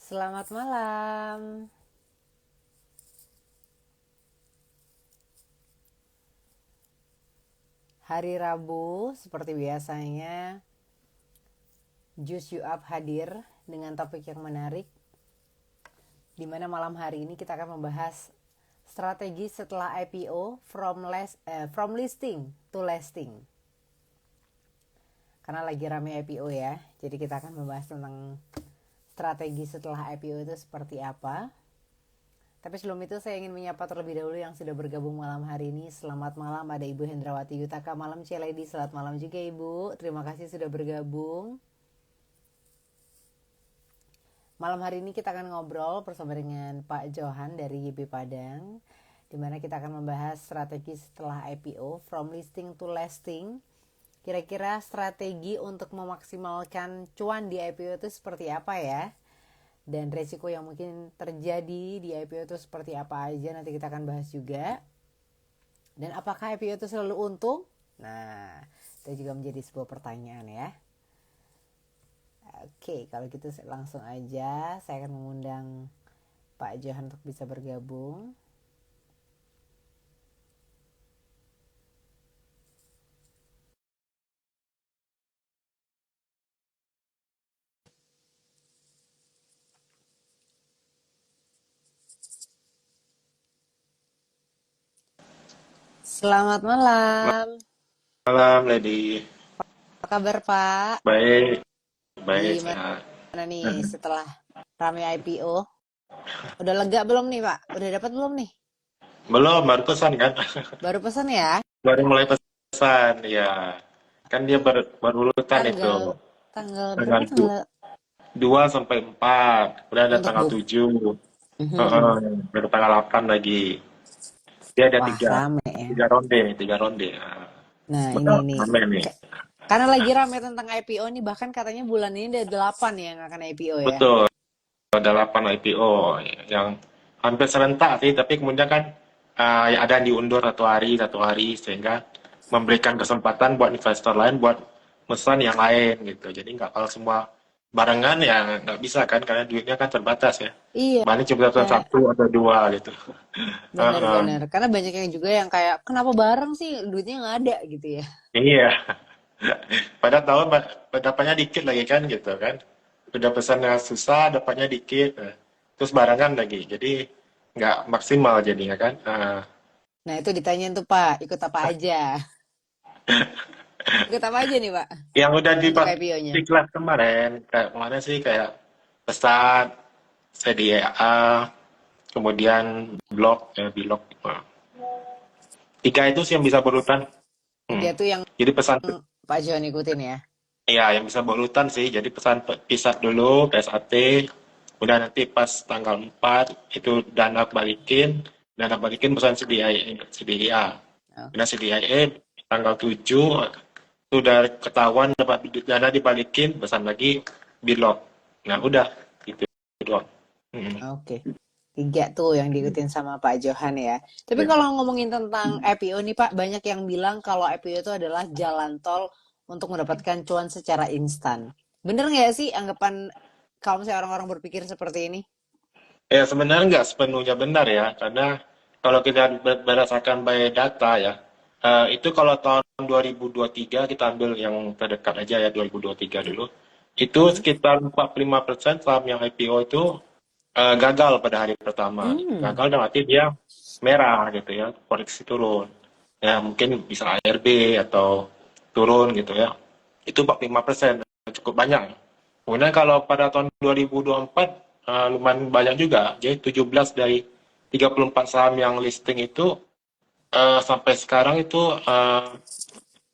Selamat malam. Hari Rabu, seperti biasanya, Juice You Up hadir dengan topik yang menarik, di mana malam hari ini kita akan membahas strategi setelah IPO from listing to lasting. Karena lagi rame IPO ya, jadi kita akan membahas tentang strategi setelah IPO itu seperti apa. Tapi sebelum itu saya ingin menyapa terlebih dahulu yang sudah bergabung malam hari ini. Selamat malam, ada Ibu Hendrawati Yutaka. Malam Celedi, selamat malam juga Ibu. Terima kasih sudah bergabung. Malam hari ini kita akan ngobrol bersama dengan Pak Johan dari YB Padang, di mana kita akan membahas strategi setelah IPO from listing to lasting. Kira-kira strategi untuk memaksimalkan cuan di IPO itu seperti apa ya? Dan resiko yang mungkin terjadi di IPO itu seperti apa aja, nanti kita akan bahas juga. Dan apakah IPO itu selalu untung? Nah, itu juga menjadi sebuah pertanyaan ya. Oke, kalau gitu langsung aja saya akan mengundang Pak Johan untuk bisa bergabung. Selamat malam. Malam, Lady. Apa kabar Pak? Baik, baik, sehat. Gimana nih setelah rame IPO? Udah lega belum nih Pak? Udah dapat belum nih? Belum, baru pesan kan? Baru pesan ya? Baru mulai pesan, ya. Kan dia berurutan itu. Tanggal tanggal berapa Tanggal tanggal 2 sampai 4. Udah ada untuk tanggal book? 7. Mhm. Baru tanggal 8 lagi. Dia ada Wah, tiga, rame ya. tiga ronde, tiga ronde. Nah, ini Betul, nih. rame nih. Karena lagi rame tentang IPO nih, bahkan katanya bulan ini ada 8 ya yang akan IPO ya. Betul, ada 8 IPO yang hampir serentak sih, tapi kemudian kan ada yang diundur satu hari sehingga memberikan kesempatan buat investor lain buat pesan yang lain gitu. Jadi nggak kalau semua barengan ya nggak bisa kan karena duitnya kan terbatas ya. Iya, Paling cuma satu atau dua gitu. Heeh. bener-bener. Karena banyak yang juga yang kayak, kenapa bareng sih duitnya nggak ada gitu ya. Iya. Pada tahun dapatnya dikit lagi kan gitu kan. Udah pesannya susah, dapatnya dikit. Terus barengan lagi. Jadi nggak maksimal jadinya kan. Nah, itu ditanyain tuh Pak, ikut apa aja? Ikut apa aja nih Pak Yang udah untuk IPO-nya? di kelas kemarin, kayak kemarin sih kayak pesan, CDA, kemudian blog, blog. Nah, tiga itu sih yang bisa berurutan. Dia tuh yang Jadi pesan, Pak John ikutin ya. ya yang bisa berurutan sih. Jadi pesan pisat dulu, PSAT, udah nanti pas tanggal 4 itu dana balikin pesan CDIA. Oh, Dana CDIA tanggal 7 sudah ketahuan dapat dana dibalikin, pesan lagi blog. Nah udah gitu doang. Mm. oke. Tiga tuh yang diikutin sama Pak Johan ya. Tapi kalau ngomongin tentang IPO nih Pak, banyak yang bilang kalau IPO itu adalah jalan tol untuk mendapatkan cuan secara instan. Bener nggak sih anggapan kalau misalnya orang-orang berpikir seperti ini? Ya sebenarnya nggak sepenuhnya benar ya, karena kalau kita berdasarkan by data ya, itu kalau tahun 2023 kita ambil yang terdekat aja ya 2023 dulu, itu Mhm. sekitar 45% saham yang IPO itu gagal pada hari pertama. Hmm, Gagal dalam arti dia merah gitu ya, koreksi turun. Ya mungkin bisa ARB atau turun gitu ya. Itu 45%, cukup banyak. Kemudian kalau pada tahun 2024 lumayan banyak juga. Jadi 17 dari 34 saham yang listing itu sampai sekarang itu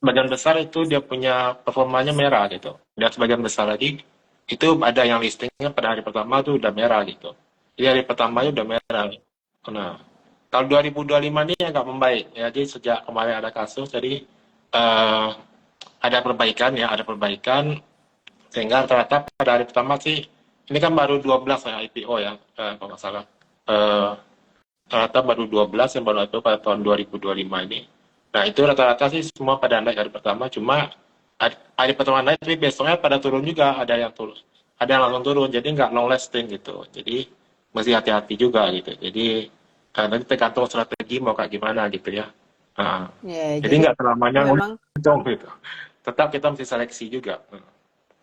sebagian besar itu dia punya performanya merah gitu. Dan sebagian besar lagi itu ada yang listingnya pada hari pertama tuh udah merah gitu. Jadi hari pertamanya udah merah. Nah, tahun 2025 ini agak membaik. Ya, jadi sejak kemarin ada kasus, jadi eh, ada perbaikan ya, ada perbaikan sehingga rata-rata pada hari pertama sih ini kan baru 12 ya IPO ya, kalau nggak salah. Eh, Rata-rata baru 12 yang baru IPO pada tahun 2025 ini. Nah, itu rata-rata sih semua pada naik hari pertama, cuma hari pertama naik tapi besoknya pada turun juga, ada yang turun. ada yang langsung turun, jadi nggak long lasting gitu. Jadi mesti hati-hati juga gitu. Jadi nanti tergantung strategi mau kayak gimana gitu ya. Nah, Ya, jadi jadi nggak selamanya memang. untung gitu. Tetap kita mesti seleksi juga.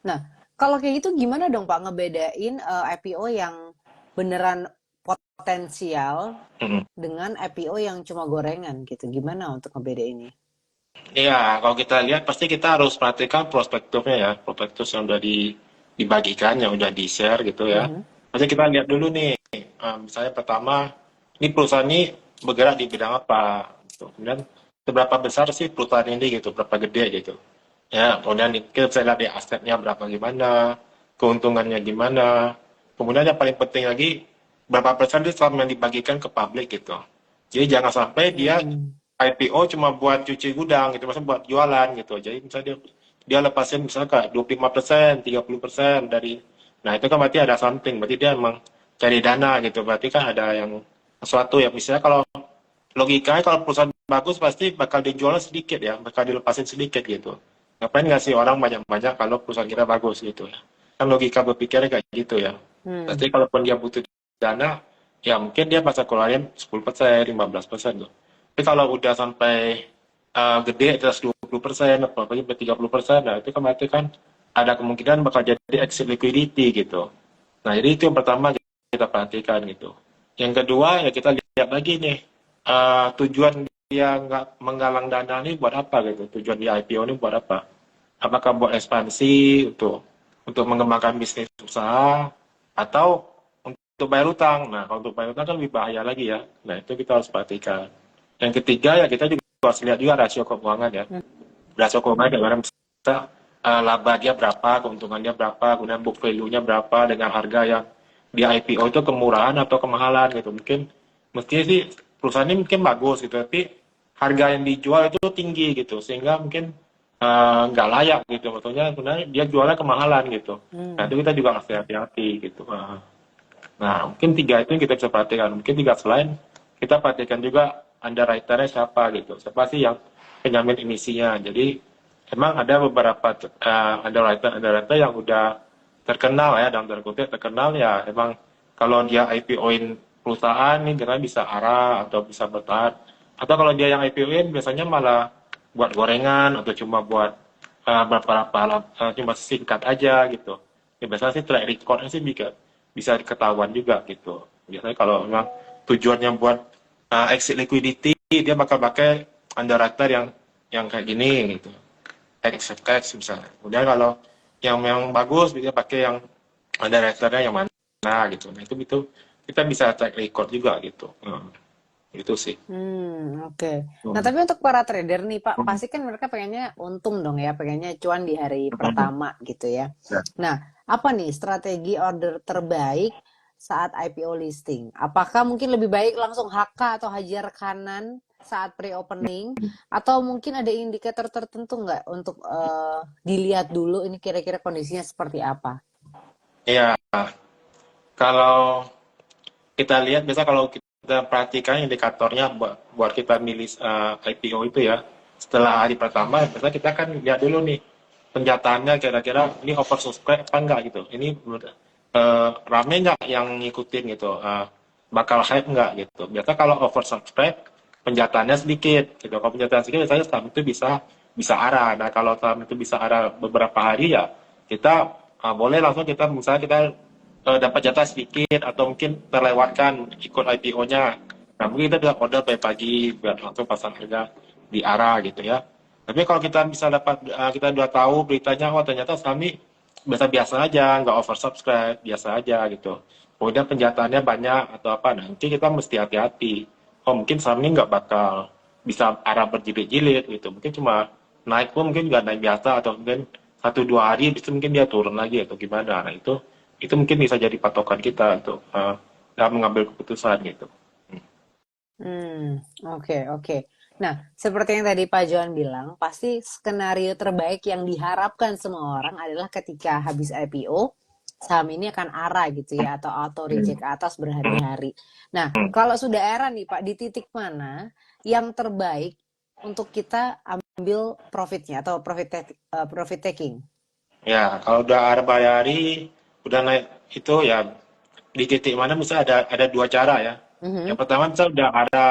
Nah, kalau kayak gitu gimana dong Pak ngebedain IPO yang beneran potensial Mm. dengan IPO yang cuma gorengan gitu? Gimana untuk ngebedainnya? Iya, kalau kita lihat pasti kita harus perhatikan prospektusnya ya, prospektus yang udah dibagikan, yang udah di-share gitu ya. Mhm. Pasti kita lihat dulu nih, misalnya pertama, ini perusahaan ini bergerak di bidang apa, gitu. Kemudian seberapa besar sih perusahaan ini gitu, berapa gede gitu. Ya, kemudian kita bisa lihat di asetnya berapa gimana, keuntungannya gimana. Kemudian yang paling penting lagi, berapa persen sih saham yang dibagikan ke publik gitu. Jadi jangan sampai dia Hmm. IPO cuma buat cuci gudang gitu, maksudnya buat jualan gitu. Jadi misalnya dia lepasin misalnya kayak 25%, 30% dari, nah itu kan berarti ada something, berarti dia emang cari dana gitu, berarti kan ada yang sesuatu ya. Misalnya kalau logikanya kalau perusahaan bagus pasti bakal dijual sedikit ya, bakal dilepasin sedikit gitu. Ngapain ngasih orang banyak-banyak kalau perusahaan kita bagus gitu ya. Kan logika berpikirnya kayak gitu ya. Hmm. Pasti kalaupun dia butuh dana, ya mungkin dia bisa keluarin 10%, 15% tuh. Tapi kalau udah sampai gede atas 20%, apalagi 30%, nah itu kan berarti kan ada kemungkinan bakal jadi exit liquidity gitu. Nah, jadi itu yang pertama kita perhatikan gitu. Yang kedua ya kita lihat lagi nih, tujuan dia nggak menggalang dana ini buat apa gitu. Tujuan di IPO ini buat apa? Apakah buat ekspansi untuk mengembangkan bisnis usaha atau untuk bayar utang? Nah, kalau untuk bayar utang kan lebih bahaya lagi ya. Nah, itu kita harus perhatikan. Yang ketiga ya kita juga harus lihat juga rasio keuangan ya. Rasio keuangan bagaimana bisa laba dia berapa, keuntungan dia berapa, kemudian book value-nya berapa dengan harga yang di IPO itu kemurahan atau kemahalan gitu. Mungkin mestinya sih perusahaan ini mungkin bagus gitu, tapi harga yang dijual itu tinggi gitu, sehingga mungkin nggak layak gitu. Maksudnya sebenarnya dia jualnya kemahalan gitu. Nah Hmm. itu kita juga harus hati-hati gitu. Nah mungkin tiga itu yang kita bisa perhatikan. Mungkin tiga selain kita perhatikan juga underwriter-nya siapa gitu. Siapa sih yang penjamin emisinya. Jadi emang ada beberapa underwriter yang udah terkenal ya, dalam tanda kutip terkenal ya, emang kalau dia IPO-in perusahaan nih dia bisa arah atau bisa bertahan, atau kalau dia yang IPO-in biasanya malah buat gorengan atau cuma buat beberapa cuma singkat aja gitu. Ya biasanya sih track record-nya sih bisa ketahuan juga gitu. Biasanya kalau memang tujuannya buat exit liquidity, dia bakal pakai underwriter yang kayak gini gitu. X misalnya. Kemudian kalau yang memang bagus, bisa pakai yang underwriter-nya yang mana gitu. Nah itu kita bisa track record juga gitu. Itu sih. Oke. Nah, tapi untuk para trader nih, Pak, pasti kan mereka pengennya untung dong ya, pengennya cuan di hari pertama gitu ya. Ya. Nah, apa nih strategi order terbaik saat IPO listing? Apakah mungkin lebih baik langsung HK atau hajar kanan saat pre-opening? Atau mungkin ada indikator tertentu nggak untuk dilihat dulu ini kira-kira kondisinya seperti apa? Iya, kalau kita lihat biasa kalau kita perhatikan indikatornya buat kita milih IPO itu ya, setelah hari pertama biasa kita kan lihat dulu nih penjataannya kira-kira ini oversubscribe apa enggak gitu, ini rame nggak yang ngikutin gitu, bakal hype nggak gitu. Biasa kalau oversubscribe penjataannya sedikit gitu, kalau penjataan sedikit biasanya saham itu bisa arah. Nah kalau saham itu bisa arah beberapa hari ya kita boleh langsung kita misalnya kita dapat jatah sedikit atau mungkin terlewatkan ikut IPO-nya. Nah, mungkin kita bisa order pagi-pagi biar langsung pasang harga di arah gitu ya. Tapi kalau kita bisa dapat, kita udah tahu beritanya, oh ternyata saham ini biasa-biasa aja, nggak oversubscribe, biasa aja gitu. Kemudian penjataannya banyak atau apa, nah, nanti kita mesti hati-hati. Oh mungkin saham ini nggak bakal bisa arah berjilid-jilid gitu. Mungkin cuma naik pun mungkin nggak naik biasa atau mungkin satu dua hari, itu mungkin dia turun lagi atau gimana. Nah itu mungkin bisa jadi patokan kita untuk dalam mengambil keputusan gitu. Oke, oke. Nah, seperti yang tadi Pak Johan bilang, pasti skenario terbaik yang diharapkan semua orang adalah ketika habis IPO, saham ini akan arah gitu ya, atau auto reject ke atas berhari-hari. Nah, kalau sudah arah nih Pak, di titik mana yang terbaik untuk kita ambil profitnya atau profit taking? Ya, kalau udah hari, udah naik itu ya di titik mana misalnya ada dua cara ya. Mhm. Yang pertama misalnya udah ada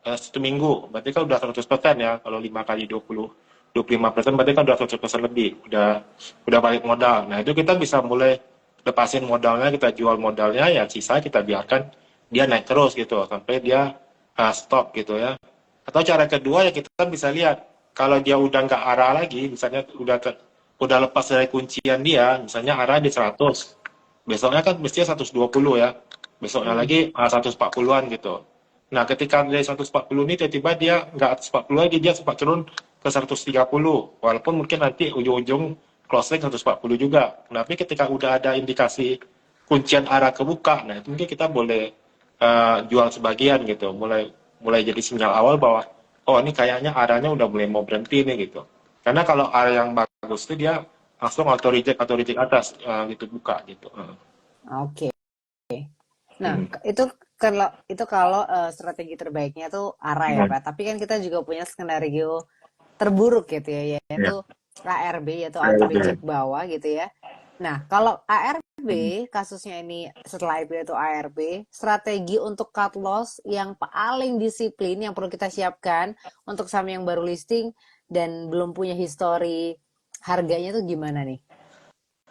1 minggu, berarti kan udah 100% ya. Kalau 5 kali 25%, berarti kan udah 100% lebih, udah balik modal. Nah itu kita bisa mulai lepasin modalnya, kita jual modalnya, ya sisa kita biarkan dia naik terus gitu sampai dia stop gitu ya. Atau cara kedua ya kita bisa lihat kalau dia udah nggak arah lagi, misalnya udah lepas dari kuncian dia, misalnya arah di 100, besoknya kan mestinya 120 ya, besoknya Mhm. lagi 140-an gitu. Nah ketika dari 140 ini tiba-tiba dia nggak 140 lagi, dia sempat turun ke 130, walaupun mungkin nanti ujung-ujung closing 140 juga. Tapi ketika udah ada indikasi kuncian arah kebuka, nah itu mungkin kita boleh jual sebagian gitu, mulai mulai jadi sinyal awal bahwa oh ini kayaknya arahnya udah mulai mau berhenti nih gitu. Karena kalau arah yang bagus itu dia langsung auto reject atas gitu buka gitu. Oke. Nah, Hmm. itu kalau strategi terbaiknya tuh arah ya, Hmm. Pak. Tapi kan kita juga punya skenario terburuk gitu ya, Ya, yaitu ARB, yaitu ya auto lebih. reject bawah gitu ya. Nah, kalau ARB Hmm. kasusnya ini setelah IPO itu ARB, strategi untuk cut loss yang paling disiplin yang perlu kita siapkan untuk saham yang baru listing dan belum punya histori harganya tuh gimana nih?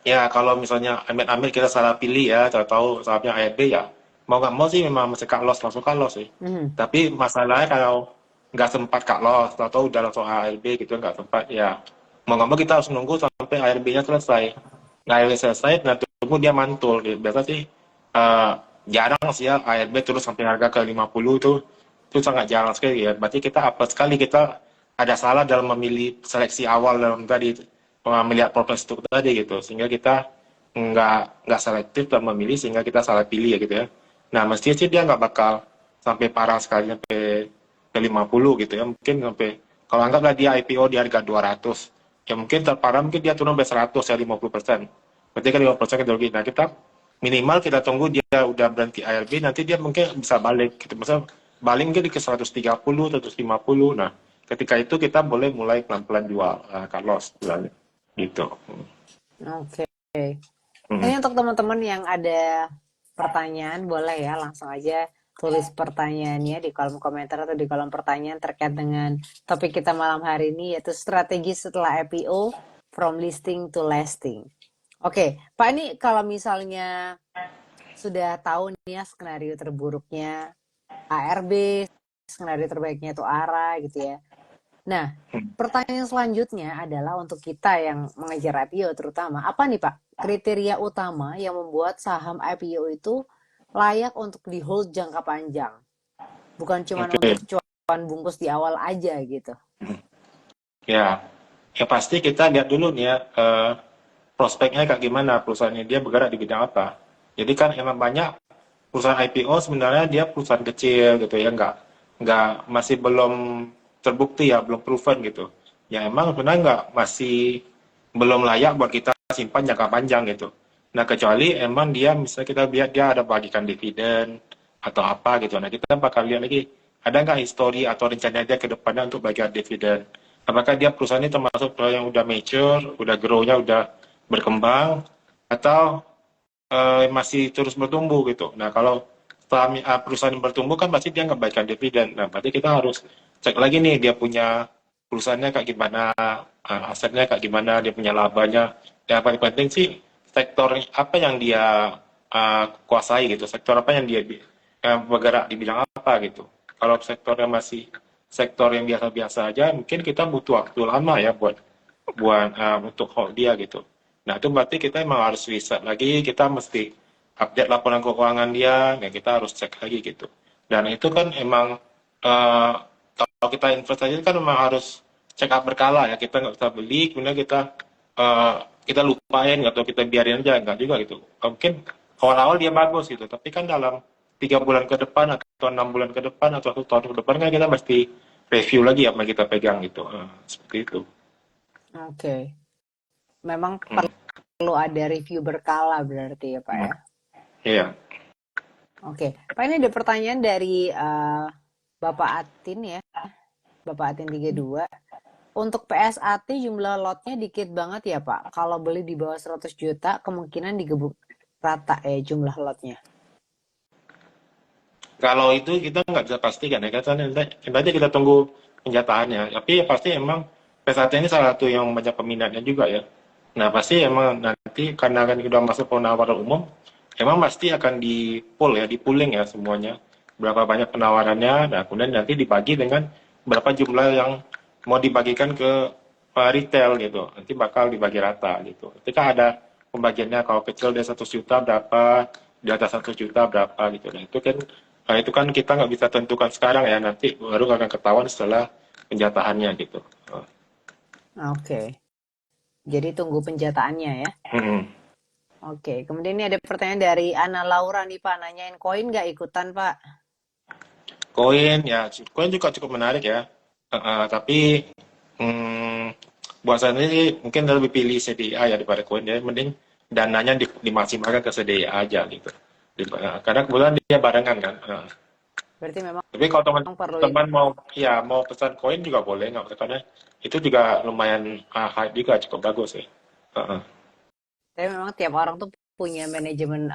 Ya kalau misalnya amit-amit kita salah pilih ya, tahu-tahu sahamnya ARB ya, mau nggak mau sih memang mesti cut loss, langsung cut loss sih. Mhm. Tapi masalahnya kalau nggak sempat cut loss, tahu-tahu udah langsung ARB gitu nggak sempat ya, mau nggak mau kita harus nunggu sampai ARB-nya selesai. Nah, ARB selesai, nah tunggu dia mantul. Biasa sih eh, jarang sih ya ARB terus sampai harga ke 50 itu sangat jarang sekali ya. Berarti kita apa sekali kita ada salah dalam memilih seleksi awal dalam tadi melihat progres itu tadi gitu, sehingga kita nggak selektif dalam memilih sehingga kita salah pilih ya gitu ya. Nah mestinya sih dia nggak bakal sampai parah sekali sampai ke 50 gitu ya, mungkin sampai kalau anggaplah dia IPO di harga 200, ya mungkin terparah mungkin dia turun sampai 100 ya 50%, berarti kan 50% kita rugi. Nah kita minimal kita tunggu dia udah berhenti ARB, nanti dia mungkin bisa balik gitu, misal balik mungkin ke 130, 150. Nah ketika itu kita boleh mulai pelan-pelan jual cut loss jualnya gitu. Oke. Ini Mhm. untuk teman-teman yang ada pertanyaan, boleh ya langsung aja tulis pertanyaannya di kolom komentar atau di kolom pertanyaan terkait dengan topik kita malam hari ini, yaitu strategi setelah IPO from listing to lasting. Oke, Pak, ini kalau misalnya sudah tahu nih ya skenario terburuknya ARB, skenario terbaiknya itu ARA gitu ya. Nah, pertanyaan selanjutnya adalah untuk kita yang mengejar IPO terutama, apa nih Pak kriteria utama yang membuat saham IPO itu layak untuk di hold jangka panjang, bukan cuma Oke. untuk cuan bungkus di awal aja gitu. Ya, ya pasti kita lihat dulu nih ya, prospeknya kayak gimana, perusahaannya dia bergerak di bidang apa. Jadi kan emang banyak perusahaan IPO sebenarnya dia perusahaan kecil gitu ya, nggak masih belum terbukti ya, belum proven gitu. Ya emang sebenarnya nggak masih belum layak buat kita simpan jangka panjang gitu. Nah kecuali emang dia misalnya kita lihat dia ada bagikan dividen atau apa gitu. Nah kita bakal lihat lagi ada nggak histori atau rencana dia ke depannya untuk bagian dividen. Apakah dia perusahaan ini termasuk perusahaan yang udah mature, udah grow-nya udah berkembang, atau masih terus bertumbuh gitu. Nah kalau perusahaan yang bertumbuh kan pasti dia nggak baikkan dividen. Nah berarti kita harus cek lagi nih dia punya perusahaannya kayak gimana, asetnya kayak gimana, dia punya labanya. Yang paling penting sih sektor apa yang dia kuasai gitu, sektor apa yang dia bergerak di bidang apa gitu. Kalau sektornya masih sektor yang biasa-biasa aja, mungkin kita butuh waktu lama ya buat buat untuk hold dia gitu. Nah itu berarti kita emang harus riset lagi, kita mesti update laporan keuangan dia, ya kita harus cek lagi gitu. Dan itu kan emang eh, kalau kita investasi kan memang harus check up berkala ya, kita nggak usah beli, kemudian eh, kita lupain atau kita biarin aja, nggak juga gitu. Mungkin awal-awal dia bagus gitu, tapi kan dalam 3 bulan ke depan atau 6 bulan ke depan atau 1 tahun ke depan kan kita mesti review lagi apa yang kita pegang gitu. Seperti itu. Oke, memang Hmm. perlu ada review berkala berarti ya Pak Hmm. ya. Iya. Oke, Pak, ini ada pertanyaan dari Bapak Atin ya, Bapak Atin 32. Untuk PSAT jumlah lotnya dikit banget ya Pak. Kalau beli di bawah 100 juta kemungkinan digebuk. rata ya jumlah lotnya? Kalau itu kita nggak bisa pastikan ya, kan nanti kita tunggu kenyataannya. Tapi ya pasti emang P1 ini salah satu yang banyak peminatnya juga ya. Nah pasti emang nanti karena kan sudah masuk penawaran umum, emang pasti akan di pool ya, di pooling ya semuanya. Berapa banyak penawarannya, nah kemudian nanti dibagi dengan berapa jumlah yang mau dibagikan ke retail gitu. Nanti bakal dibagi rata gitu. Ketika ada pembagiannya, kalau kecil dari 100 juta berapa, di atas 100 juta berapa gitu. Nah itu kan kita nggak bisa tentukan sekarang ya, nanti baru akan ketahuan setelah penjatahannya gitu. Oke, jadi tunggu penjataannya ya. Hmm. Oke, kemudian ini ada pertanyaan dari Ana Laura nih Pak, nanyain koin nggak ikutan Pak? Koin ya, koin juga cukup menarik ya. Tapi buat saya sendiri mungkin lebih pilih CDA ya daripada koin ya. Mending dananya dimaksimalkan ke CDA aja gitu. Karena kebetulan dia barengan kan. Berarti memang Tapi kalau perlu teman-teman mau pesan koin juga boleh nggak? Karena itu juga lumayan hype juga cukup bagus ya. Heeh. tapi memang tiap orang tuh punya manajemen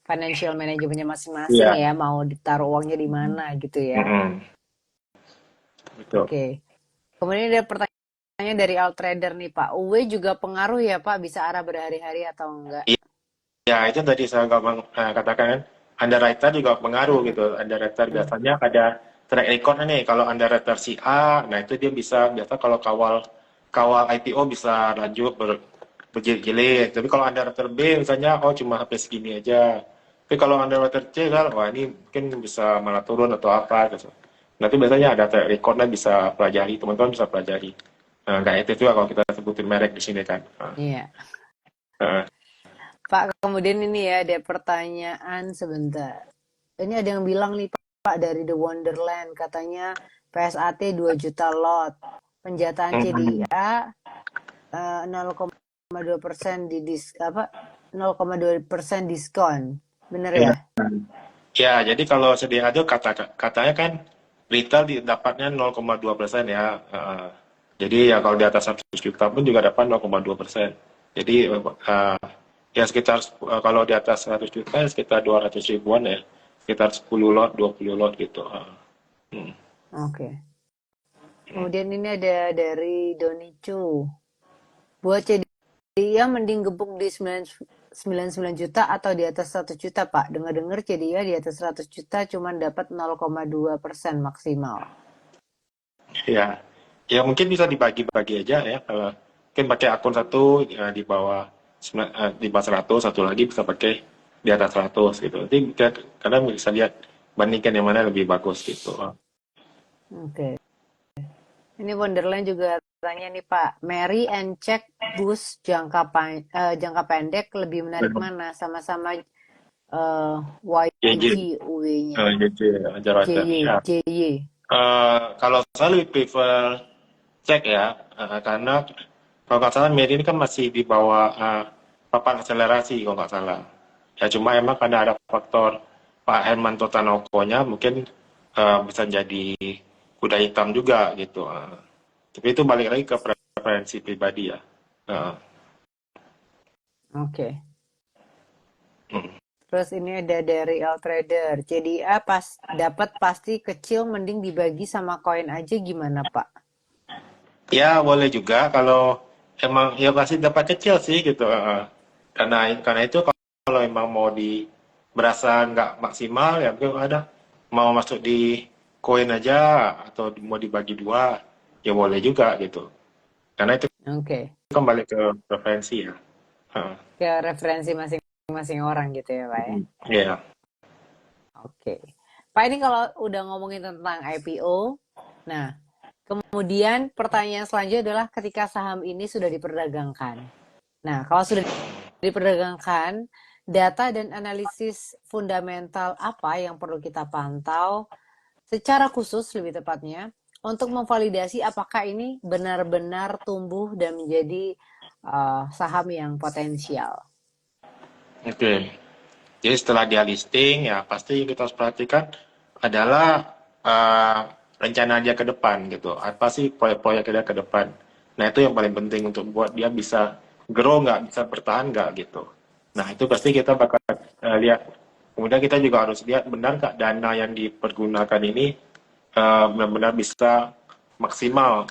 financial manajemennya masing-masing Iya. ya, mau ditaruh uangnya di mana gitu ya. Mm-mm. Betul. Oke. Kemudian ada pertanyaan dari Alt Trader nih Pak. UW juga pengaruh ya Pak, bisa arah berhari-hari atau enggak? Ya, itu tadi saya katakan kan, underwriter juga pengaruh Mm-mm. gitu. Underwriter biasanya ada track record nih. Kalau underwriter si A, nah itu dia biasa kalau kawal kawal IPO bisa lanjut berjilid-jilid. Tapi kalau underwriter B misalnya, oh cuma sampai segini aja. Tapi kalau underwriter C kan, wah ini mungkin bisa malah turun atau apa gitu. Nanti biasanya ada track recordnya bisa pelajari, teman-teman bisa pelajari. Nah, kayak itu juga kalau kita sebutin merek di sini kan. Iya. Nah, Pak, kemudian ini ya ada pertanyaan sebentar. Ini ada yang bilang nih Pak dari The Wonderland katanya PSAT 2 juta lot. Penjataan mm, CDA 0,2% di apa 0,2% diskon. Bener ya. ya? Ya, jadi kalau CDA itu katanya kan retail dapatnya 0,2% ya. Jadi ya kalau di atas 100 juta pun juga dapat 0,2%. Jadi ya sekitar kalau di atas 100 juta ya sekitar 200 ribuan ya. Sekitar 10 lot, 20 lot gitu. Hmm. Oke. Kemudian ini ada dari Donicu. Buat CDIA mending gebuk di 99 juta atau di atas 100 juta, Pak. Dengar-dengar CDIA di atas 100 juta cuma dapat 0,2% maksimal. Ya, ya mungkin bisa dibagi-bagi aja ya. Kalau mungkin pakai akun satu ya, di bawah 100, satu lagi bisa pakai di atas 100 gitu. Jadi kadang bisa lihat bandingkan yang mana lebih bagus gitu. Oke. Ini Wonderland juga tanya nih Pak, Mary and Check bus jangka pendek lebih menarik mana? Sama-sama JJ, YG UW-nya. JJ ajar-ajar. JY, Ya. JY. Kalau saya lebih prefer cek ya, karena kalau nggak salah Mary ini kan masih di bawah papan akselerasi kalau nggak salah. Ya cuma emang karena ada faktor Pak Hermanto Tanokonya mungkin bisa jadi kuda hitam juga gitu. Tapi itu balik lagi ke preferensi pribadi ya. Uh, Oke. hmm. Terus ini ada dari L Trader. CDA pas dapat pasti kecil mending dibagi sama koin aja gimana, Pak? Ya boleh juga kalau emang ya pasti dapat kecil sih gitu. Karena itu kalau emang mau berasa nggak maksimal ya mungkin ada mau masuk di koin aja atau mau dibagi dua ya boleh juga gitu. Karena itu Oke. kembali ke preferensi ya. Heeh. Ke referensi masing-masing orang gitu ya, Pak ya. Iya. Oke. Pak ini kalau udah ngomongin tentang IPO, nah kemudian pertanyaan selanjutnya adalah ketika saham ini sudah diperdagangkan. Nah, kalau sudah diperdagangkan, data dan analisis fundamental apa yang perlu kita pantau secara khusus lebih tepatnya untuk memvalidasi apakah ini benar-benar tumbuh dan menjadi saham yang potensial. Oke. Jadi setelah dia listing ya pasti yang kita harus perhatikan adalah eh, rencana dia ke depan gitu. Apa sih proyek-proyek dia ke depan? Nah itu yang paling penting untuk buat dia bisa grow nggak, bisa bertahan nggak gitu. Nah, itu pasti kita bakal lihat. Kemudian kita juga harus lihat benar nggak dana yang dipergunakan ini benar-benar bisa maksimal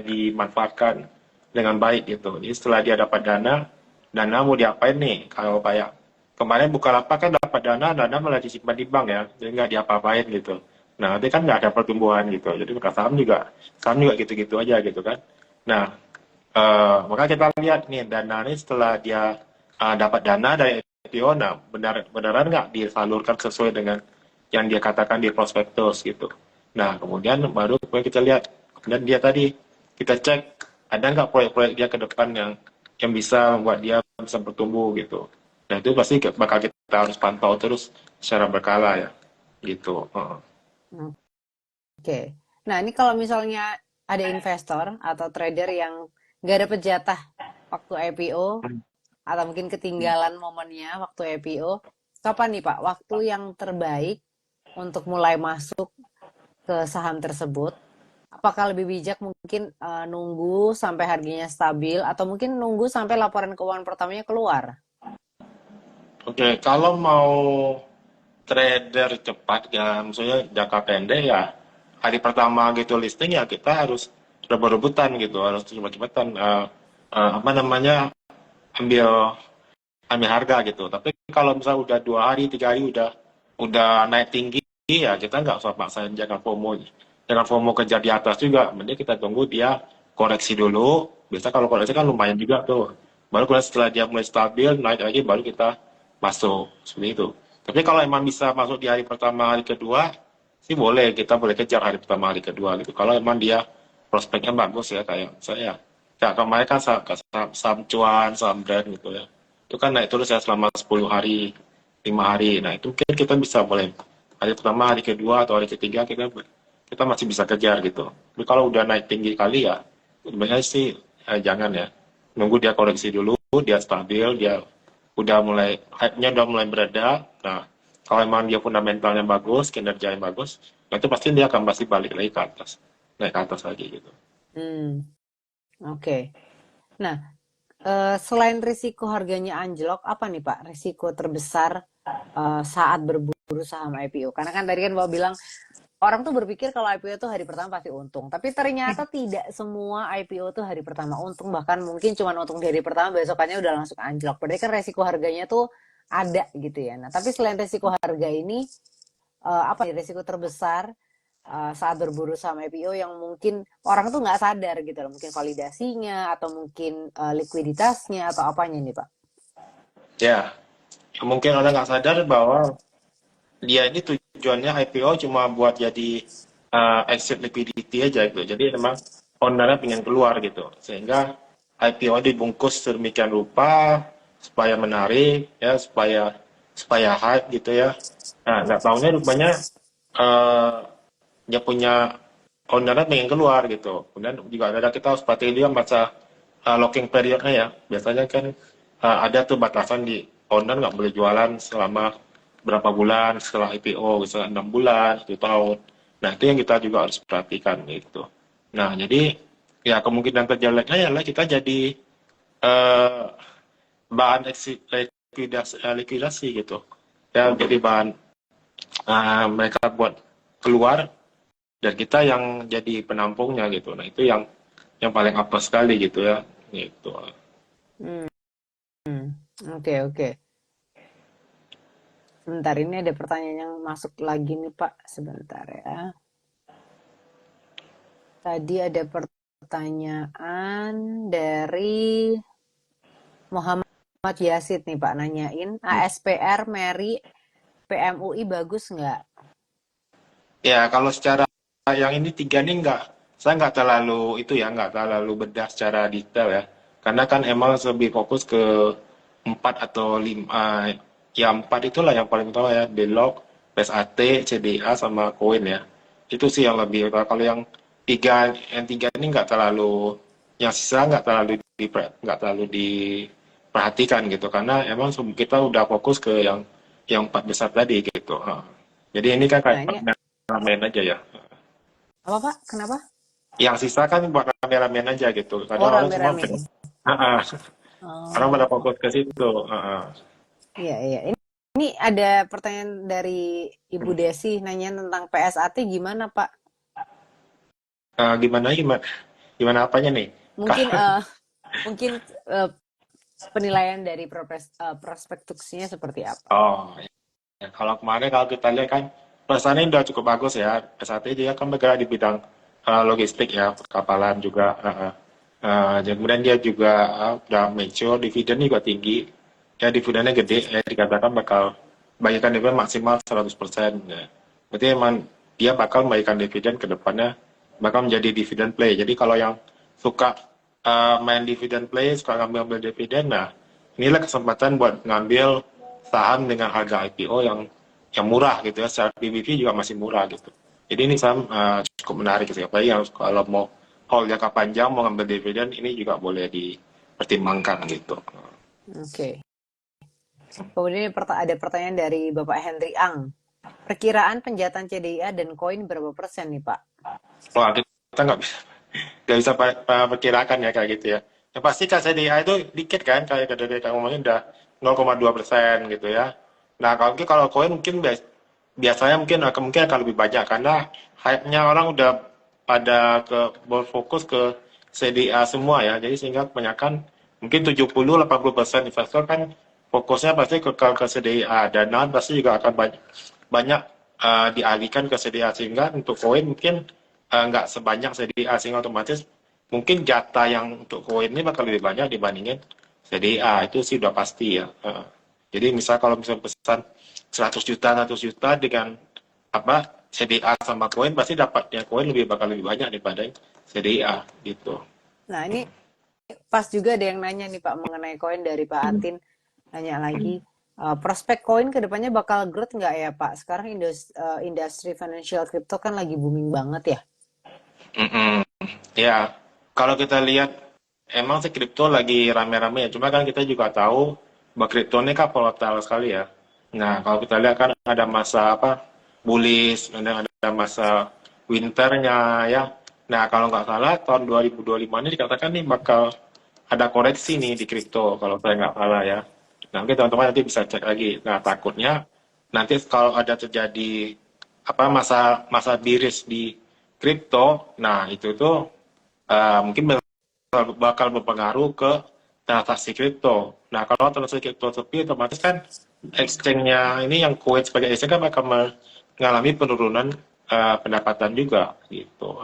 dimanfaatkan dengan baik gitu. Jadi setelah dia dapat dana mau diapain nih? Kalau kayak kemarin Bukalapak kan dapat dana malah disimpan di bank ya, jadi nggak diapa-apain gitu. Nah, nanti kan nggak ada pertumbuhan gitu. Jadi maka saham juga gitu-gitu aja gitu kan. Nah, maka kita lihat nih dana ini setelah dia dapat dana dari IPO, nah benaran nggak disalurkan sesuai dengan yang dia katakan di prospektus gitu. Nah kemudian baru kita lihat, kemudian dia tadi kita cek ada nggak proyek-proyek dia ke depan yang bisa membuat dia bisa bertumbuh gitu. Nah itu pasti bakal kita harus pantau terus secara berkala ya gitu. Oke. Nah, ini kalau misalnya ada investor atau trader yang nggak dapet jatah waktu IPO atau mungkin ketinggalan momennya waktu IPO, kapan nih Pak waktu yang terbaik untuk mulai masuk ke saham tersebut? Apakah lebih bijak mungkin nunggu sampai harganya stabil atau mungkin nunggu sampai laporan keuangan pertamanya keluar? Oke, kalau mau trader cepat ya, maksudnya jangka pendek ya, hari pertama gitu listing ya kita harus rebut-rebutan gitu, harus cepet-cepetan apa namanya ambil ambil harga gitu. Tapi kalau misalnya udah 2 hari, 3 hari udah naik tinggi ya kita nggak usah paksain, jangan FOMO. Jangan FOMO kejar di atas juga, mending kita tunggu dia koreksi dulu. Biasa kalau koreksi kan lumayan juga tuh. Baru kemudian setelah dia mulai stabil, naik lagi baru kita masuk seperti itu. Tapi kalau emang bisa masuk di hari pertama, hari kedua, sih boleh, kita boleh kejar hari pertama, hari kedua gitu. Kalau emang dia prospeknya bagus ya kayak saya. Ya kemarin kan saham cuan, saham brand gitu ya. Itu kan naik terus ya selama 10 hari, 5 hari. Nah, itu mungkin kita bisa boleh hari pertama, hari kedua atau hari ketiga kita masih bisa kejar gitu. Tapi kalau udah naik tinggi kali ya, sebenarnya sih jangan ya. Nunggu dia koreksi dulu, dia stabil, dia udah mulai hype-nya udah mulai bereda. Nah, kalau emang dia fundamentalnya bagus, kinerja yang bagus, nah itu pasti dia akan pasti balik lagi ke atas, naik ke atas lagi gitu. Hmm, oke. Nah, selain risiko harganya anjlok, apa nih Pak risiko terbesar saat berburu saham IPO? Karena kan tadi kan Bapak bilang orang tuh berpikir kalau IPO tuh hari pertama pasti untung, tapi ternyata tidak semua IPO tuh hari pertama untung, bahkan mungkin cuma untung di hari pertama, besokannya udah langsung anjlok. Berarti kan resiko harganya tuh ada gitu ya. Nah, tapi selain resiko harga ini, apa nih resiko terbesar saat berburu saham IPO yang mungkin orang tuh nggak sadar gitu loh, mungkin validasinya atau mungkin likuiditasnya atau apanya nih Pak? Ya, mungkin orang nggak sadar bahwa dia ini tujuannya IPO cuma buat jadi exit liquidity aja gitu. Jadi memang ownernya pengen keluar gitu. Sehingga IPO dibungkus sedemikian rupa supaya menarik ya, supaya hype gitu ya. Nah, nggak tahunya rupanya eh, dia punya ownernya pengen keluar gitu. Kemudian juga ada kita harus patuhi juga masa locking periodnya ya. Biasanya kan ada tuh batasan di owner nggak boleh jualan selama berapa bulan setelah IPO, misalnya 6 bulan, 1 tahun. Nah itu yang kita juga harus perhatikan gitu. Nah jadi ya kemungkinan terjeleknya adalah kita jadi eh, bahan likuidasi gitu. Ya jadi bahan mereka buat keluar dan kita yang jadi penampungnya gitu. Nah itu yang paling apa sekali gitu ya gitu. Hmm, oke oke. Sebentar, ini ada pertanyaan yang masuk lagi nih Pak. Sebentar ya. Tadi ada pertanyaan dari Muhammad Yasid nih Pak, nanyain ASPR Mary PMUI bagus nggak? Ya kalau secara yang ini tiga nih saya nggak terlalu itu ya, nggak terlalu bedah secara detail ya, karena kan emang lebih fokus ke 4 atau 5, ya 4 itulah yang paling utama ya, Belok, PSAT, CDA sama Koin ya, itu sih yang lebih utama. Kalau yang tiga ini nggak terlalu, yang sisa nggak terlalu diperhatikan gitu, karena emang kita udah fokus ke yang 4 besar tadi gitu. Jadi ini kan Nah kayak ini ramen aja ya. apa Pak? Kenapa? Yang sisa kan buat ramen-ramen aja gitu. Oh Kadang orang semua rame-rame. pengen. Ah, ah. Orang pada Oh, fokus ke situ. iya, iya. Ini ada pertanyaan dari Ibu Desi nanya tentang PSAT gimana, Pak? Gimana gimana gimana apanya nih? Mungkin mungkin eh, penilaian dari prospektusnya seperti apa? Oh, ya, kalau kemarin kalau kita lihat kan perusahaannya udah cukup bagus ya. Saat ini dia kan bergerak di bidang logistik ya, perkapalan juga. Dan kemudian dia juga udah mature, dividen juga tinggi. Ya dividennya gede, ya dikatakan bakal bagikan dividen maksimal 100%. Ya. Berarti emang dia bakal membagikan dividen ke depannya bakal menjadi dividen play. Jadi kalau yang suka main dividen play, suka ngambil dividen, nah inilah kesempatan buat ngambil saham dengan harga IPO yang murah gitu ya, secara PBV juga masih murah gitu. Jadi ini saham cukup menarik gitu ya, apalagi yang kalau mau hold jangka panjang mau ngambil dividen ini juga boleh dipertimbangkan gitu. Oke. Kemudian ada pertanyaan dari Bapak Henry Ang. Perkiraan penjatan CDIA dan koin berapa persen nih, Pak? Wah, kita nggak bisa perkirakan ya kayak gitu ya. Yang pasti KCDA itu dikit kan, kayak dari kamu ngomongin udah 0,2% gitu ya. Nah kalau koin mungkin biasanya mungkin akan lebih banyak karena hype-nya orang udah pada berfokus ke CDA semua ya. Jadi sehingga kebanyakan mungkin 70-80% investor kan fokusnya pasti ke CDA, dan pasti juga akan banyak dialihkan ke CDA, sehingga untuk koin mungkin nggak sebanyak CDA, sehingga otomatis mungkin jatah yang untuk koin ini bakal lebih banyak dibandingin CDA, itu sih udah pasti ya. Jadi misal kalau misalnya pesan 100 juta dengan apa CDA sama koin, pasti dapatnya koin bakal lebih banyak daripada CDA gitu. Nah, ini pas juga ada yang nanya nih, Pak, mengenai koin dari Pak Atin. Nanya lagi, prospek koin kedepannya bakal growth nggak ya, Pak? Sekarang industri financial crypto kan lagi booming banget ya. Mm-mm. Ya, kalau kita lihat emang sih kripto lagi rame-rame ya. Cuma kan kita juga tahu bahwa kripto ini kan volatile sekali ya. Nah, kalau kita lihat kan ada masa apa bullish, ada masa winternya ya. Nah, kalau nggak salah tahun 2025 ini dikatakan nih bakal ada koreksi nih di kripto kalau saya nggak salah ya. Nah, mungkin teman-teman nanti bisa cek lagi. Nah, takutnya nanti kalau ada terjadi apa masa masa bearish di kripto, nah itu tuh mungkin bakal berpengaruh ke transaksi kripto. Nah, kalau transaksi kripto sepi, otomatis kan exchange-nya ini yang Kuwait sebagai exchange kan bakal mengalami penurunan pendapatan juga gitu.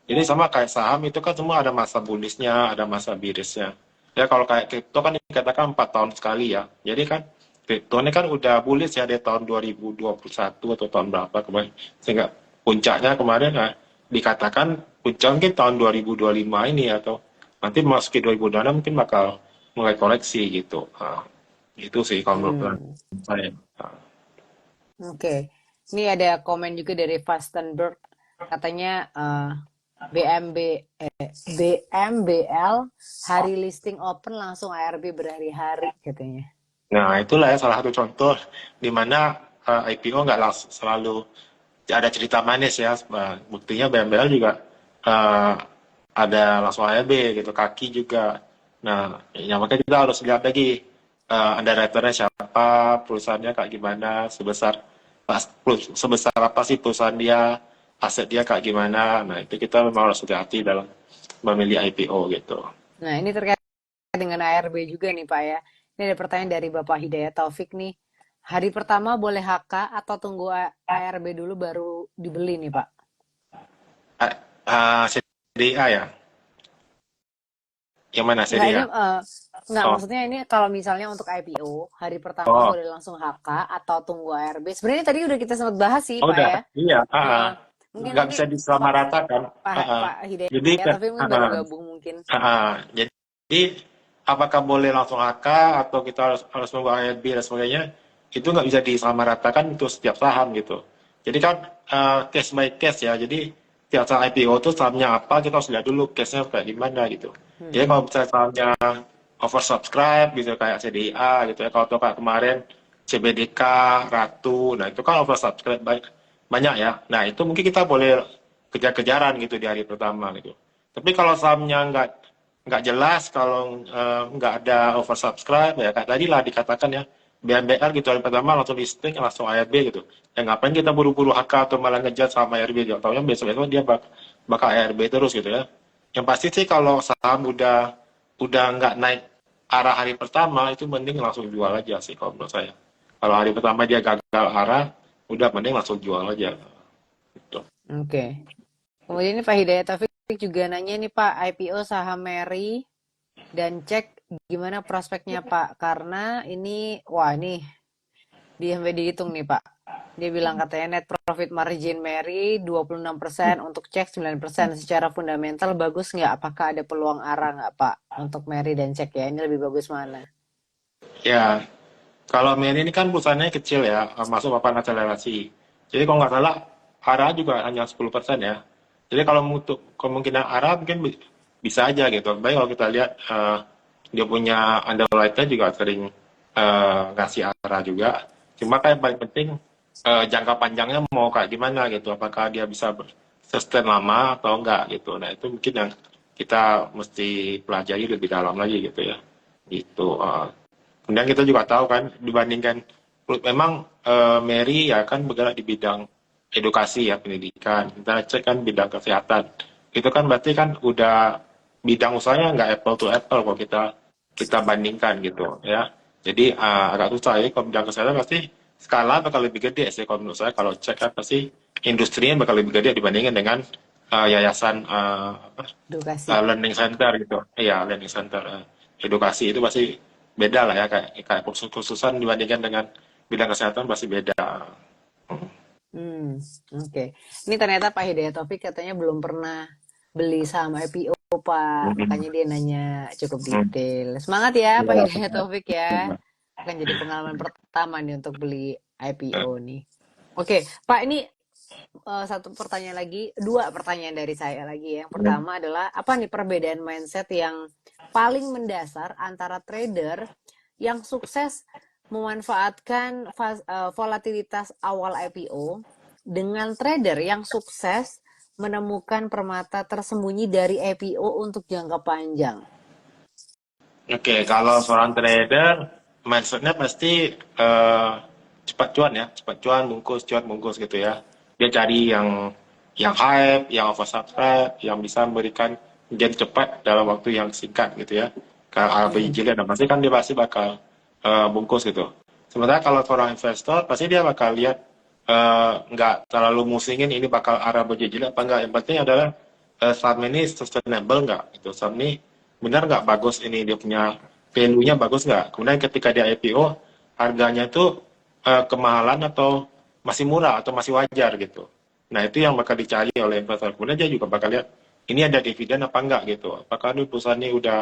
Jadi sama kayak saham itu kan semua ada masa bullish-nya, ada masa bearish-nya. Ya kalau kayak kripto kan dikatakan 4 tahun sekali ya. Jadi kan kripto ini kan udah bullish ya dari tahun 2021 atau tahun berapa kemarin. Sehingga puncaknya kemarin dikatakan puncak mungkin tahun 2025 ini atau nanti memasuki 2026 mungkin bakal mulai koreksi gitu. Itu sih kalau menurut Hmm, saya. oke. Ini ada komen juga dari Fastenberg. Katanya BMB, BMBL hari listing open langsung ARB berhari-hari katanya. Nah, itulah ya salah satu contoh di mana IPO nggak selalu ada cerita manis ya. Buktinya BMBL juga eh, ada langsung ARB gitu, kaki juga. Nah, ya makanya kita harus lihat lagi underwriter-nya siapa, perusahaannya kayak gimana, sebesar apa sih perusahaan dia, aset dia kayak gimana. Nah, itu kita memang harus hati-hati dalam memilih IPO gitu. Nah, ini terkait dengan ARB juga nih, Pak ya. Ini ada pertanyaan dari Bapak Hidayat Taufik nih. Hari pertama boleh HK atau tunggu ARB dulu baru dibeli nih, Pak? CDA ya, yang mana Enggak, ini CDA? enggak, Oh, maksudnya ini kalau misalnya untuk IPO, hari pertama oh, boleh langsung HK atau tunggu ARB. Sebenarnya tadi udah kita sempat bahas sih, oh Pak udah, ya. iya, Heeh. Mungkin nggak nanti bisa disamaratakan. Pak Jadi Hidayat kan, tapi mungkin baru gabung mungkin. jadi apakah boleh langsung AK atau kita harus nunggu ARB dan sebagainya? Itu nggak bisa disamaratakan untuk setiap saham gitu. Jadi kan case by case ya. Jadi tiap saham IPO itu sahamnya apa kita harus lihat dulu case-nya kayak gimana gitu. Jadi Hmm. kalau misalnya sahamnya oversubscribe gitu kayak CDA gitu ya, kalau kayak kemarin CBDK, Ratu, nah itu kan oversubscribe banyak ya. Nah itu mungkin kita boleh kejar-kejaran gitu di hari pertama gitu. Tapi kalau sahamnya nggak jelas, kalau nggak ada oversubscribe ya kayak tadi lah dikatakan ya, BMBR gitu hari pertama langsung listing langsung ARB gitu. Ya ngapain kita buru-buru HK atau malah ngejar sama ARB, ya taunya besok-besok dia bakal ARB terus gitu ya. Yang pasti sih kalau saham udah nggak naik arah hari pertama itu mending langsung jual aja sih kalau menurut saya. Kalau hari pertama dia gagal arah, udah mending langsung jual aja gitu. Oke. Kemudian ini Pak Hidayat Taufik juga nanya nih Pak, IPO saham Mary dan cek gimana prospeknya Pak. Karena ini, wah ini sampai dihitung nih Pak. Dia bilang katanya net profit margin Mary 26%, untuk cek 9%. Secara fundamental bagus nggak? Apakah ada peluang arah nggak Pak? Untuk Mary dan cek ya, ini lebih bagus mana? Ya, kalau Mary ini kan perusahaannya kecil ya, masuk papan akselerasi. Jadi kalau nggak salah, ARA juga hanya 10% ya. Jadi kalau untuk kemungkinan ARA mungkin bisa aja gitu. Baik kalau kita lihat dia punya underwriter juga sering ngasih ARA juga. Cuma kan yang paling penting jangka panjangnya mau kayak gimana gitu. Apakah dia bisa sustain lama atau enggak gitu. Nah itu mungkin yang kita mesti pelajari lebih dalam lagi gitu ya. Gitu. Kemudian kita juga tahu kan dibandingkan memang Mary ya kan bergerak di bidang edukasi ya pendidikan. Kita cek kan bidang kesehatan. Itu kan berarti kan udah bidang usahanya nggak apple to apple kalau kita bandingkan gitu ya. Jadi agak susah ya kalau bidang kesehatan pasti skala bakal lebih gede sih kalau menurut saya. Kalau cek kan pasti industrinya bakal lebih gede dibandingkan dengan yayasan Edukasi. learning center gitu. Iya, learning center edukasi itu pasti beda lah ya kayak khususan dibandingkan dengan bidang kesehatan pasti beda. Hmm, oke. Ini ternyata Pak Hidayat Taufik katanya belum pernah beli saham IPO, Pak. Makanya dia nanya cukup detail. Semangat ya, Pak Ya, Hidayat Taufik ya. Akan jadi pengalaman pertama nih untuk beli IPO nih. Oke, Pak, ini satu pertanyaan lagi, dua pertanyaan dari saya lagi ya. Yang pertama adalah apa nih perbedaan mindset yang paling mendasar antara trader yang sukses memanfaatkan volatilitas awal IPO dengan trader yang sukses menemukan permata tersembunyi dari IPO untuk jangka panjang. oke, kalau seorang trader mindsetnya pasti cepat cuan ya, cepat cuan bungkus gitu ya. Dia cari yang hype, yang oversubscribe, yang bisa memberikan gain cepat dalam waktu yang singkat gitu ya. Kalau RBG Hmm. jilid, pasti kan dia pasti bakal bungkus gitu. Sementara kalau seorang investor pasti dia bakal lihat nggak terlalu musingin ini bakal arah berjilid apa enggak. Yang penting adalah saham ini sustainable nggak gitu. Saham ini benar nggak bagus, ini dia punya value-nya bagus nggak. Kemudian ketika dia IPO harganya itu kemahalan atau masih murah atau masih wajar gitu. Nah itu yang bakal dicari oleh investor. Kemudian dia juga bakal lihat ini ada dividen apa enggak gitu. Apakah ini perusahaannya udah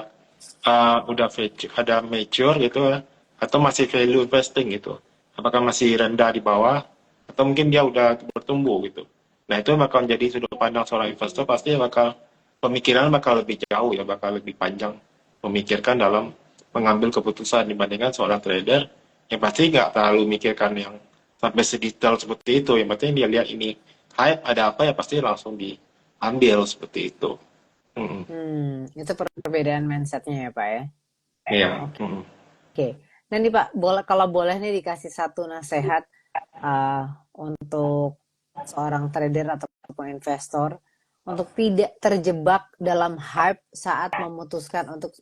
ada mature gitu ya, atau masih value investing gitu. Apakah masih rendah di bawah atau mungkin dia udah bertumbuh gitu. Nah itu bakal menjadi sudut pandang seorang investor, pasti bakal pemikiran bakal lebih jauh ya, bakal lebih panjang memikirkan dalam mengambil keputusan dibandingkan seorang trader yang pasti nggak terlalu mikirkan yang sampai sedetail seperti itu. Yang penting dia lihat ini hype ada apa ya pasti langsung diambil seperti itu. Itu perbedaan mindsetnya ya, Pak ya. Iya. Oke. Oke. Nah nih Pak, kalau boleh nih dikasih satu nasihat untuk seorang trader ataupun investor untuk tidak terjebak dalam hype saat memutuskan untuk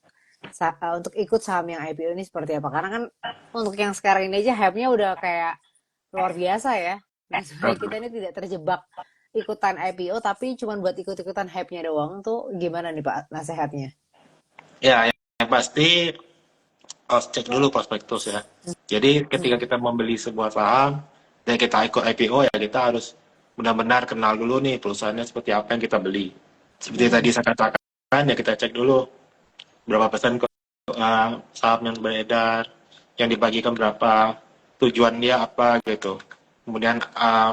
ikut saham yang IPO ini seperti apa? Karena kan untuk yang sekarang ini aja hype-nya udah kayak luar biasa ya. Nah, supaya kita ini tidak terjebak ikutan IPO tapi cuma buat ikut-ikutan hype-nya doang tuh gimana nih Pak nasihatnya? Ya, yang pasti harus cek dulu prospektus ya. Jadi ketika kita membeli sebuah saham dan kita ikut IPO ya kita harus benar-benar kenal dulu nih perusahaannya seperti apa yang kita beli. Seperti tadi saya katakan ya kita cek dulu berapa persen saham yang beredar, yang dibagikan berapa, tujuan dia apa gitu. Kemudian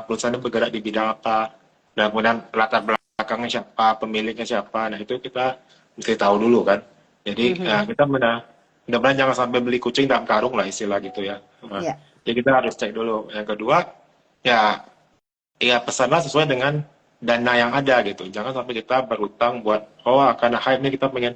perusahaannya bergerak di bidang apa, dan kemudian latar belakangnya siapa, pemiliknya siapa. Nah itu kita mesti tahu dulu kan. Jadi kita benar-benar jangan sampai beli kucing dalam karung lah istilah gitu ya. Nah, Ya. jadi kita harus cek dulu. Yang kedua, ya pesanlah sesuai dengan dana yang ada gitu. Jangan sampai kita berutang buat karena hype nih kita pengen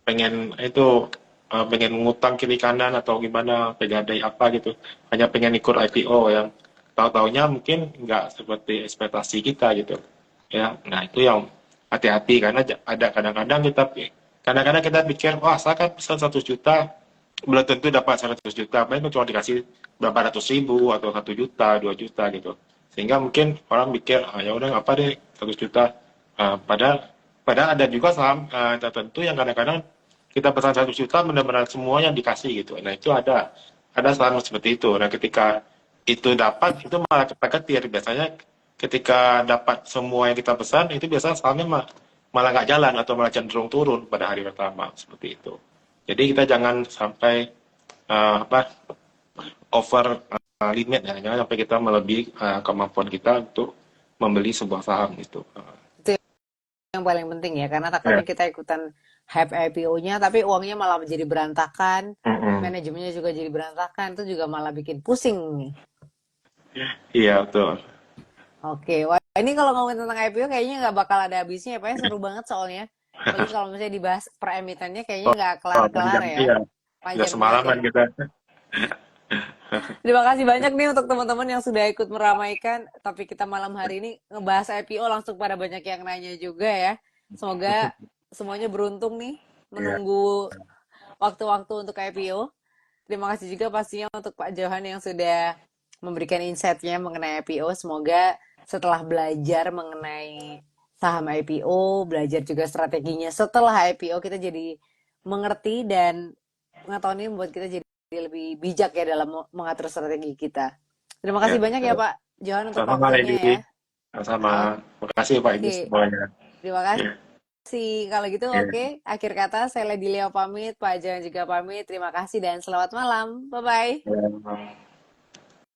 pengen itu pengen ngutang kiri kanan atau gimana, pegadai apa gitu, hanya pengen ikut IPO yang tahu-taunya mungkin nggak seperti ekspektasi kita gitu ya. Nah itu yang hati-hati karena ada kadang-kadang kita pikir wah saya kan pesan 100 juta belum tentu dapat 100 juta, paling cuma dikasih berapa ratus ribu atau 1 juta 2 juta gitu, sehingga mungkin orang mikir ah, ya udah apa deh 100 juta. Padahal padahal ada juga saham tertentu yang kadang-kadang kita pesan 1 juta benar-benar semuanya dikasih gitu. Nah itu ada saham seperti itu. Nah ketika itu dapat itu malah cepat ketir biasanya. Ketika dapat semua yang kita pesan itu biasanya sahamnya malah nggak jalan atau malah cenderung turun pada hari pertama seperti itu. Jadi kita jangan sampai apa over limit ya, jangan sampai kita melebihi kemampuan kita untuk membeli sebuah saham itu. Itu yang paling penting ya, karena Ya. takutnya kita ikutan hype IPO-nya tapi uangnya malah menjadi berantakan, Mm-mm. manajemennya juga jadi berantakan, itu juga malah bikin pusing nih. Iya betul. Oke, wah ini kalau ngomongin tentang IPO kayaknya nggak bakal ada habisnya ya, Pak. Seru banget soalnya. Apalagi kalau misalnya dibahas per emitennya kayaknya nggak Oh, kelar-kelar panjang, ya. iya. Bisa Panjang banget ya. semalaman kita. Terima kasih banyak nih untuk teman-teman yang sudah ikut meramaikan. Tapi kita malam hari ini ngebahas IPO langsung pada banyak yang nanya juga ya. Semoga semuanya beruntung nih Iya. menunggu waktu-waktu untuk IPO. Terima kasih juga pastinya untuk Pak Johan yang sudah memberikan insight-nya mengenai IPO. Semoga setelah belajar mengenai saham IPO, belajar juga strateginya setelah IPO, kita jadi mengerti dan pengetahuan ini membuat kita jadi lebih bijak ya dalam mengatur strategi kita. Terima Ya, kasih banyak ya betul. Pak Johan untuk Sama-sama waktunya Lady. ya. Sama-sama. Terima kasih Pak Igi Oke, semuanya. terima Iya. kasih. Kalau gitu Iya. oke, akhir kata saya Lady Leo pamit, Pak Johan juga pamit. Terima kasih dan selamat malam. Bye-bye. Iya.